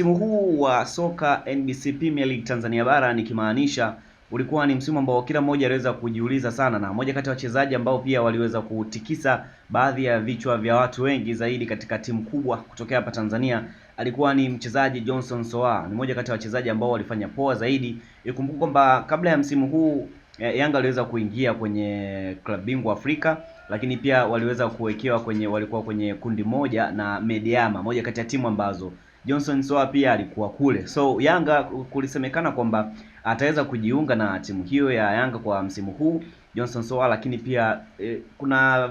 Msimu huu wa soka NBC Premier League Tanzania bara nikimaanisha ulikuwa ni msimu ambao kila mmoja aliweza kujiuliza sana, na moja kati ya wachezaji ambao pia waliweza kutikisa baadhi ya vichwa vya watu wengi zaidi katika timu kubwa kutokea hapa Tanzania alikuwa ni mchezaji Johnson Soa. Ni moja kati ya wachezaji ambao walifanya poa zaidi. Ikumbuka kwamba kabla ya msimu huu Yanga aliweza kuingia kwenye klabu bingwa Afrika, lakini pia waliweza kuwekewa walikuwa kwenye kundi moja na Mediama, moja kati ya timu ambazo Johnson Soa pia alikuwa kule. So Yanga kulisemekana kwamba ataweza kujiunga na timu hiyo ya Yanga kwa msimu huu Johnson Soa, lakini pia kuna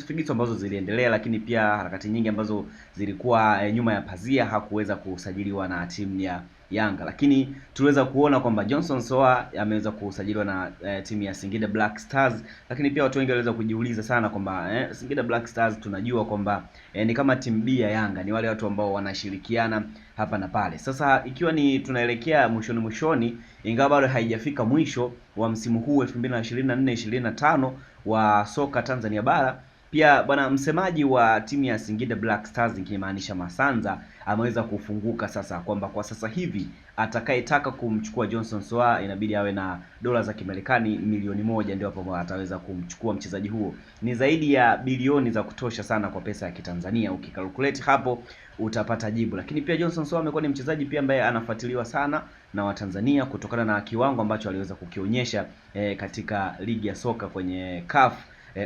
figisu ambazo ziliendelea, lakini pia harakati nyingi ambazo zilikuwa nyuma ya pazia. Hakuweza kusajiliwa na timu ya Yanga, lakini tuliweza kuona kwamba Johnson Soa ameweza kusajiliwa na timu ya Singida Black Stars, lakini pia watu wengi waliweza kujiuliza sana kwamba Singida Black Stars tunajua kwamba ni kama timu B ya Yanga, ni wale watu ambao wanashirikiana hapa na pale. Sasa ikiwa ni tunaelekea mwishoni, ingawa bado haijafika mwisho wa msimu huu 2024-2025 wa soka Tanzania bara, pia bwana msemaji wa timu ya Singida Black Stars nikimaanisha Masanza ameweza kufunguka sasa kwamba kwa sasa hivi atakayetaka kumchukua Johnson Soa inabidi awe na dola za Kimarekani milioni 1 ndio hapo ataweza kumchukua mchezaji huo. Ni zaidi ya bilioni za kutosha sana kwa pesa ya Kitanzania. Ukikalculate hapo utapata jibu. Lakini pia Johnson Soa amekuwa ni mchezaji pia ambaye anafuatiliwa sana na Watanzania kutokana na kiwango ambacho aliweza kukionyesha katika ligi ya soka kwenye CAF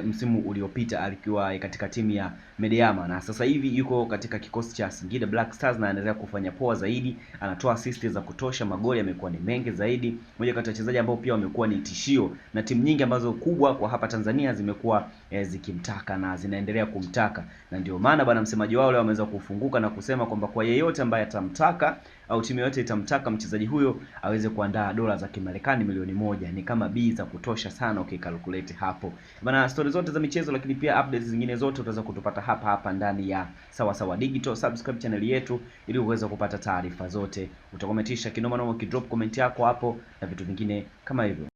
msimu uliopita alikiwa katika timu ya Mediama, na sasa hivi yuko katika kikosi cha Singida Black Stars na anaendelea kufanya poa zaidi. Anatoa assist za kutosha, magoli yamekuwa ni mengi zaidi. Mmoja kati ya wachezaji ambao pia wamekuwa ni tishio na timu nyingi ambazo kubwa kwa hapa Tanzania zimekuwa zikimtaka na zinaendelea kumtaka, na ndio maana bwana msemaji wao leo ameweza kufunguka na kusema kwamba kwa yeyote ambaye atamtaka au timu yote itamtaka mchezaji huyo aweze kuandaa dola za Kimarekani milioni 1. Ni kama B za kutosha sana ukikalculate hapo. Bana, stories zote za michezo lakini pia updates zingine zote utaweza kutupata hapa ndani ya Sawasawa Digital. Subscribe channel yetu ili uweze kupata taarifa zote. Utakometisha kinoma noma, ukidrop comment yako hapo na vitu vingine kama hivyo.